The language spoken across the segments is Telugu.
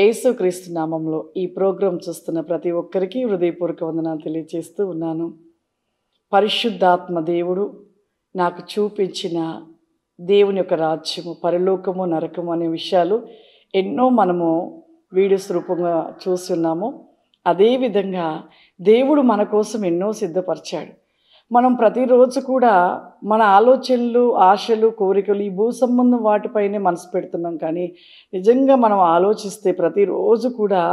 యేసుక్రీస్తు నామంలో ఈ ప్రోగ్రాం చూస్తున్న ప్రతి ఒక్కరికి హృదయపూర్వక వందనాలు తెలియజేస్తూ ఉన్నాను. పరిశుద్ధాత్మ దేవుడు నాకు చూపించిన దేవుని యొక్క రాజ్యము, పరలోకము, నరకము అనే విషయాలు ఎన్నో మనము వీడియోస్ రూపంగా చూస్తున్నాము. అదేవిధంగా దేవుడు మన కోసం ఎన్నో సిద్ధపరిచాడు. మనం ప్రతిరోజు కూడా మన ఆలోచనలు, ఆశలు, కోరికలు ఈ భూ సంబంధం వాటిపైనే మనసు పెడుతున్నాం. కానీ నిజంగా మనం ఆలోచిస్తే ప్రతిరోజు కూడా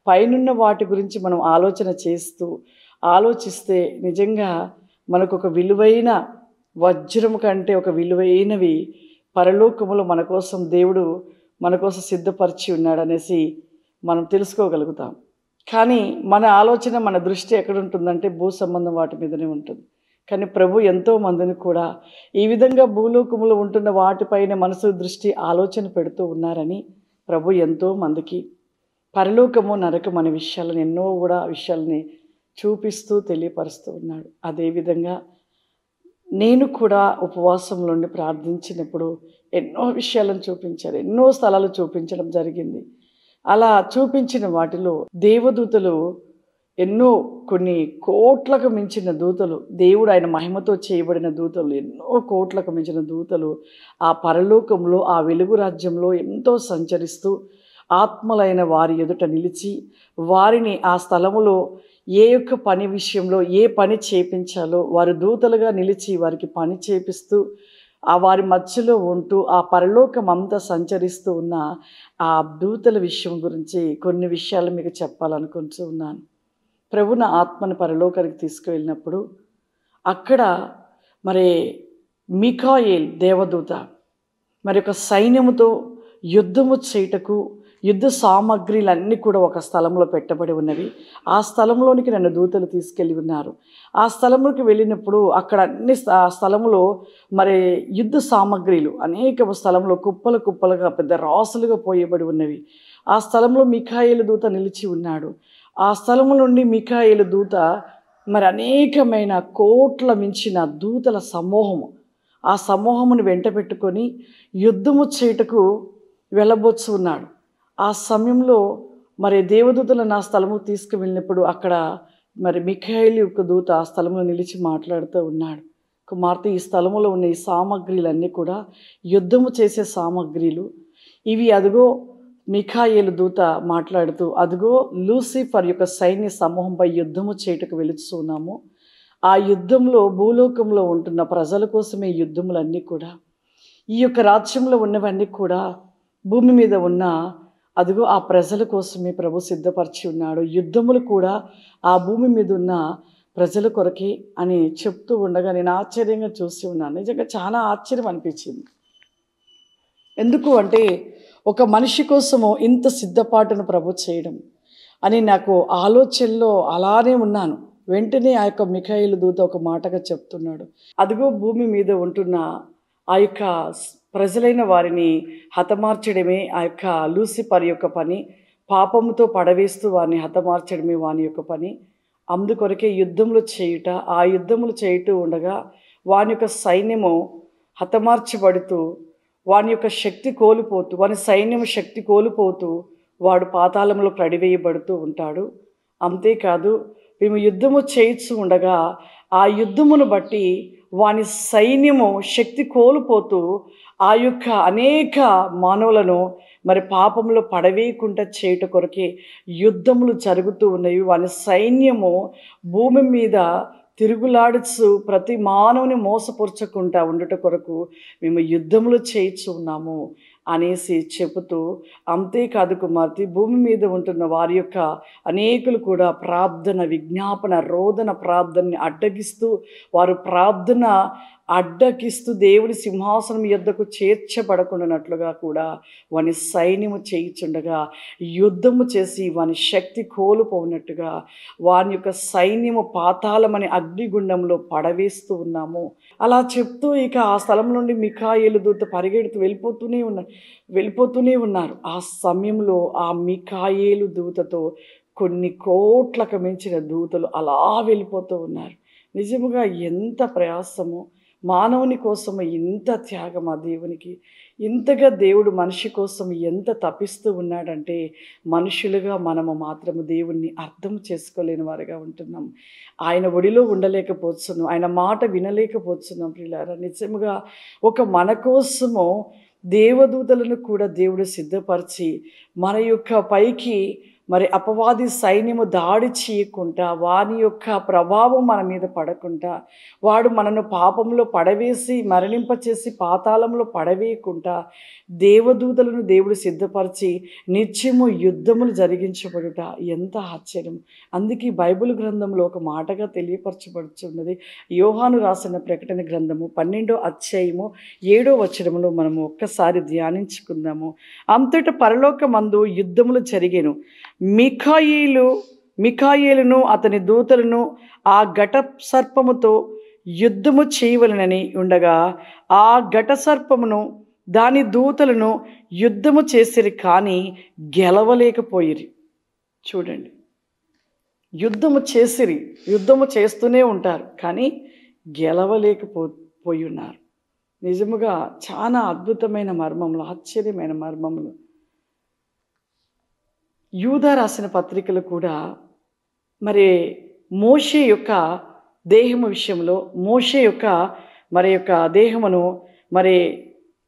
పైనున్న వాటి గురించి మనం ఆలోచిస్తే నిజంగా మనకు ఒక విలువైన వజ్రం కంటే ఒక విలువైనవి పరలోకములో మన కోసం దేవుడు మన కోసం సిద్ధపరిచి ఉన్నాడనేసి మనం తెలుసుకోగలుగుతాం. కానీ మన ఆలోచన, మన దృష్టి ఎక్కడ ఉంటుందంటే భూ సంబంధం వాటి మీదనే ఉంటుంది. కానీ ప్రభు ఎంతో మందిని కూడా ఈ విధంగా భూలోకములో ఉంటున్న వాటిపైన మనసు, దృష్టి, ఆలోచన పెడుతూ ఉన్నారని ప్రభు ఎంతో మందికి పరలోకము, నరకం అనే విషయాలను ఎన్నో కూడా విషయాలని చూపిస్తూ తెలియపరుస్తూ ఉన్నాడు. అదేవిధంగా నేను కూడా ఉపవాసంలో ఉండి ప్రార్థించినప్పుడు ఎన్నో విషయాలను చూపించారు, ఎన్నో స్థలాలు చూపించడం జరిగింది. అలా చూపించిన వాటిలో దేవదూతలు ఎన్నో, కొన్ని కోట్లకు మించిన దూతలు, దేవుడు ఆయన మహిమతో చేయబడిన దూతలు, ఎన్నో కోట్లకు మించిన దూతలు ఆ పరలోకంలో, ఆ వెలుగు రాజ్యంలో ఎంతో సంచరిస్తూ ఆత్మలైన వారి ఎదుట నిలిచి వారిని ఆ స్థలములో ఏ యొక్క పని విషయంలో ఏ పని చేపించాలో వారు దూతలుగా నిలిచి వారికి పని చేపిస్తూ ఆ వారి మధ్యలో ఉంటూ ఆ పరలోకం అంతా సంచరిస్తూ ఉన్న ఆ దూతల విషయం గురించి కొన్ని విషయాలు మీకు చెప్పాలనుకుంటూ ఉన్నాను. ప్రభు నా ఆత్మను పరలోకానికి తీసుకువెళ్ళినప్పుడు అక్కడ మరి మిఖాయేల్ దేవదూత మరి ఒక సైన్యముతో యుద్ధము చేయుటకు యుద్ధ సామగ్రిలన్నీ కూడా ఒక స్థలంలో పెట్టబడి ఉన్నవి. ఆ స్థలంలోనికి నన్ను దూతలు తీసుకెళ్ళి ఉన్నారు. ఆ స్థలంలోకి వెళ్ళినప్పుడు అక్కడ ఆ స్థలంలో మరి యుద్ధ సామగ్రిలు అనేక స్థలంలో కుప్పలు కుప్పలుగా పెద్ద రాసులుగా పోయబడి ఉన్నవి. ఆ స్థలంలో మిఖాయేలు దూత నిలిచి ఉన్నాడు. ఆ స్థలము నుండి మిఖాయేలు దూత మరి అనేకమైన కోట్ల మించిన దూతల సమూహము, ఆ సమూహమును వెంట పెట్టుకొని యుద్ధము చేయుటకు వెళ్ళబోచ్చు ఉన్నాడు. ఆ సమయంలో మరి దేవదూతలు నా స్థలము తీసుకువెళ్ళినప్పుడు అక్కడ మరి మిఖాయేలు యొక్క దూత ఆ స్థలంలో నిలిచి మాట్లాడుతూ ఉన్నాడు. కుమార్తె, ఈ స్థలములో ఉన్న ఈ సామగ్రిలన్నీ కూడా యుద్ధము చేసే సామగ్రిలు ఇవి. అదిగో మిఖాయేలు దూత మాట్లాడుతూ, అదిగో లూసిఫర్ యొక్క సైన్య సమూహంపై యుద్ధము చేయుటకు వెళుతున్నాము. ఆ యుద్ధంలో భూలోకంలో ఉంటున్న ప్రజల కోసమే యుద్ధములన్నీ కూడా, ఈ యొక్క రాజ్యంలో ఉన్నవన్నీ కూడా భూమి మీద ఉన్న అదిగో ఆ ప్రజల కోసమే ప్రభు సిద్ధపరిచి ఉన్నాడు. యుద్ధములు కూడా ఆ భూమి మీద ఉన్న ప్రజల కొరకే అని చెప్తూ ఉండగా నేను ఆశ్చర్యంగా చూసి ఉన్నాను. నిజంగా చాలా ఆశ్చర్యం అనిపించింది. ఎందుకు అంటే ఒక మనిషి కోసము ఇంత సిద్ధపాటును ప్రభు చేయడం అని నాకు ఆలోచనలో అలానే ఉన్నాను. వెంటనే ఆ యొక్క మిఖాయేలు దూత ఒక మాటగా చెప్తున్నాడు, అదిగో భూమి మీద ఉంటున్న ఆ యొక్క ప్రజలైన వారిని హతమార్చడమే ఆ యొక్క లూసిఫర్ యొక్క పని. పాపముతో పడవేస్తూ వారిని హతమార్చడమే వాని యొక్క పని. అందుకొరకే యుద్ధములు చేయుట, ఆ యుద్ధములు చేయుతూ ఉండగా వాని యొక్క సైన్యము హతమార్చబడుతూ వాని యొక్క శక్తి కోల్పోతూ, వాని సైన్యం శక్తి కోల్పోతూ వాడు పాతాళంలో పడివేయబడుతూ ఉంటాడు. అంతేకాదు, మేము యుద్ధము చేయిస్తూ ఉండగా ఆ యుద్ధమును బట్టి వాని సైన్యము శక్తి కోల్పోతూ ఆ యొక్క అనేక మానవులను మరి పాపంలో పడవేయకుండా చేయుట కొరకే యుద్ధములు జరుగుతూ ఉన్నవి. వాని సైన్యము భూమి మీద తిరుగులాడుచు ప్రతి మానవుని మోసపరచకుండా ఉండుట కొరకు మేము యుద్ధములు చేయిచు ఉన్నాము అనేసి చెబుతూ, అంతేకాదు కుమార్తె, భూమి మీద ఉంటున్న వారి యొక్క అనేకులు కూడా ప్రార్థన, విజ్ఞాపన, రోదన ప్రార్థనని వారు ప్రార్థన అడ్డగిస్తూ దేవుని సింహాసనం యొద్దకు చేర్చబడకుండానట్లుగా కూడా వాని సైన్యము చేయుచుండగా యుద్ధము చేసి వాని శక్తి కోల్పోనట్టుగా వాని యొక్క సైన్యము పాతాళమని అగ్నిగుండంలో పడవేస్తూ ఉన్నాము అలా చెప్తూ ఇక ఆ స్థలం నుండి మిఖాయేలు దూత పరిగెడుతూ వెళ్ళిపోతూనే ఉన్నారు. ఆ సమయంలో ఆ మిఖాయేలు దూతతో కొన్ని కోట్లకు మించిన దూతలు అలా వెళ్ళిపోతూ ఉన్నారు. నిజముగా ఎంత ప్రయాసము! మానవుని కోసం ఇంత త్యాగం ఆ దేవునికి. ఇంతగా దేవుడు మనిషి కోసం ఎంత తపిస్తూ ఉన్నాడంటే, మనుషులుగా మనము మాత్రము దేవుణ్ణి అర్థం చేసుకోలేని వారుగా ఉంటున్నాం. ఆయన ఒడిలో ఉండలేకపోతున్నాం. ఆయన మాట వినలేకపోతున్నాం ప్రియులారా. నిజముగా మన కోసము దేవదూతలను కూడా దేవుడు సిద్ధపరిచి, మన యొక్క పైకి మరి అపవాది సైన్యము దాడి చేయకుండా, వాని యొక్క ప్రభావం మన మీద పడకుండా, వాడు మనను పాపంలో పడవేసి మరణింపచేసి పాతాళంలో పడవేయకుండా దేవదూతలను దేవుడు సిద్ధపరిచి నిత్యము యుద్ధములు జరిగించబడుట ఎంత ఆశ్చర్యం. అందుకే బైబిల్ గ్రంథంలో ఒక మాటగా తెలియపరచబడుచున్నది. యోహాను రాసిన ప్రకటన గ్రంథము 12వ అధ్యాయము 7వ వచనములో మనము ఒక్కసారి ధ్యానించుకుందాము. అంతట పరలోకమందు యుద్ధములు జరిగెను. మిఖాయేలును అతని దూతలను ఆ ఘట సర్పముతో యుద్ధము చేయవలెనని ఉండగా, ఆ ఘట సర్పమును దాని దూతలను యుద్ధము చేసిరి, కానీ గెలవలేకపోయిరి. చూడండి, యుద్ధము చేస్తూనే ఉంటారు, కానీ పోయి ఉన్నారు. నిజముగా చాలా అద్భుతమైన మర్మములు, ఆశ్చర్యమైన మర్మములు. యూదా రాసిన పత్రికలు కూడా మరి మోషే యొక్క దేహము విషయంలో, మోషే యొక్క దేహమును మరి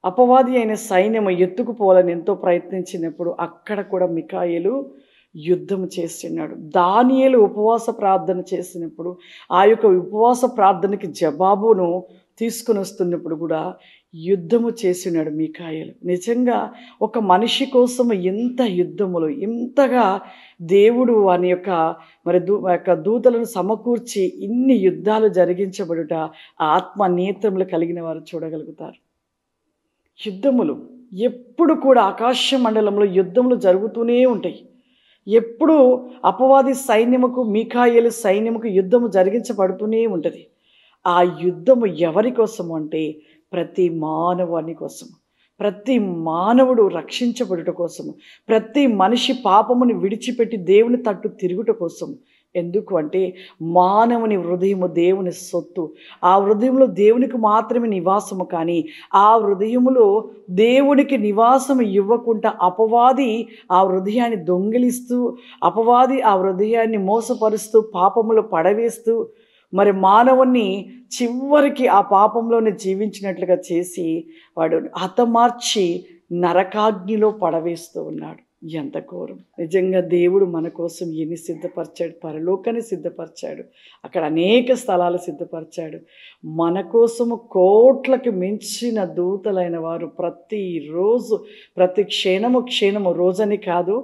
అపవాది అయిన సైన్యము ఎత్తుకుపోవాలని ఎంతో ప్రయత్నించినప్పుడు అక్కడ కూడా మిఖాయేలు యుద్ధం చేస్తున్నాడు. దానియేలు ఉపవాస ప్రార్థన చేసినప్పుడు ఆ యొక్క ఉపవాస ప్రార్థనకి జవాబును తీసుకుని వస్తున్నప్పుడు కూడా యుద్ధము చేసినాడు మిఖాయేలు. నిజంగా ఒక మనిషి కోసం ఎంత యుద్ధములు, ఎంతగా దేవుడు వాని యొక్క దూతలను సమకూర్చి ఇన్ని యుద్ధాలు జరిగించబడుట ఆత్మ నేత్రములు కలిగిన వారు చూడగలుగుతారు. యుద్ధములు ఎప్పుడు కూడా ఆకాశ మండలంలో యుద్ధములు జరుగుతూనే ఉంటాయి. ఎప్పుడు అపవాది సైన్యముకు మిఖాయేలు సైన్యముకు యుద్ధము జరిగించబడుతూనే ఉంటుంది. ఆ యుద్ధము ఎవరి కోసము అంటే ప్రతి మానవాని కోసము, ప్రతి మానవుడు రక్షించబడుట కోసము, ప్రతి మనిషి పాపముని విడిచిపెట్టి దేవుని తట్టు తిరుగుట కోసము. ఎందుకు అంటే మానవుని హృదయము దేవుని సొత్తు. ఆ హృదయంలో దేవునికి మాత్రమే నివాసము, కానీ ఆ హృదయములో దేవునికి నివాసము ఇవ్వకుండా అపవాది ఆ హృదయాన్ని దొంగిలిస్తూ, అపవాది ఆ హృదయాన్ని మోసపరుస్తూ పాపములో పడవేస్తూ మరి మానవుని చివరికి ఆ పాపంలోనే జీవించినట్లుగా చేసి వాడు హతమార్చి నరకాగ్నిలో పడవేస్తూ ఉన్నాడు. ఎంత ఘోరం! నిజంగా దేవుడు మన కోసం ఎన్ని సిద్ధపరిచాడు. పరలోకాన్ని సిద్ధపరిచాడు, అక్కడ అనేక స్థలాలు సిద్ధపరిచాడు. మన కోసము కోట్లకు మించిన దూతలైన వారు ప్రతిరోజు, ప్రతి క్షణము రోజని కాదు,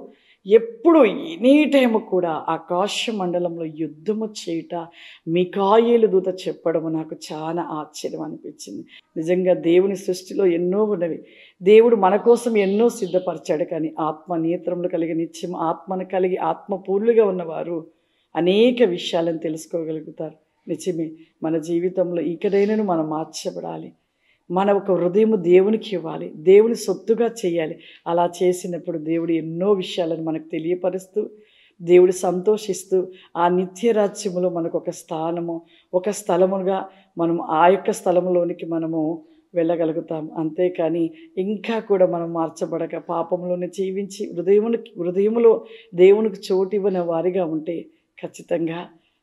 ఎప్పుడు ఎనీ టైము కూడా ఆకాశ మండలంలో యుద్ధము చేయుట మిఖాయేలు దూత చెప్పడము నాకు చాలా ఆశ్చర్యం అనిపించింది. నిజంగా దేవుని సృష్టిలో ఎన్నో ఉన్నవి. దేవుడు మన కోసం ఎన్నో సిద్ధపరిచాడు, కానీ ఆత్మ నేత్రములు కలిగి నిత్యం ఆత్మను కలిగి ఆత్మపూర్ణులుగా ఉన్నవారు అనేక విషయాలను తెలుసుకోగలుగుతారు. నిజమే, మన జీవితంలో ఇకడైనను మనం మార్చబడాలి. మన ఒక హృదయము దేవునికి ఇవ్వాలి, దేవుని సొత్తుగా చేయాలి. అలా చేసినప్పుడు దేవుడు ఎన్నో విషయాలను మనకు తెలియపరుస్తూ, దేవుడు సంతోషిస్తూ ఆ నిత్య రాజ్యములో మనకు ఒక స్థలముగా మనం ఆ యొక్క స్థలంలోనికి మనము వెళ్ళగలుగుతాం. అంతేకాని ఇంకా కూడా మనం మార్చబడక పాపంలోనే జీవించి హృదయములో దేవునికి చోటు ఇవ్వని వారిగా ఉంటే ఖచ్చితంగా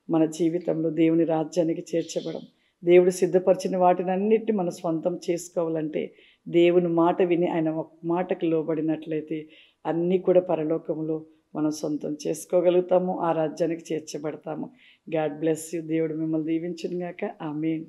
మన జీవితంలో దేవుని రాజ్యానికి చేర్చబడం. దేవుడు సిద్ధపరిచిన వాటినన్నిటిని మనం స్వంతం చేసుకోవాలంటే దేవుని మాట విని ఆయన మాటకు లోబడినట్లయితే అన్నీ కూడా పరలోకంలో మనం సొంతం చేసుకోగలుగుతాము, ఆ రాజ్యానికి చేర్చబడతాము. God bless you. దేవుడు మిమ్మల్ని దీవించును గాక. ఆమేన్.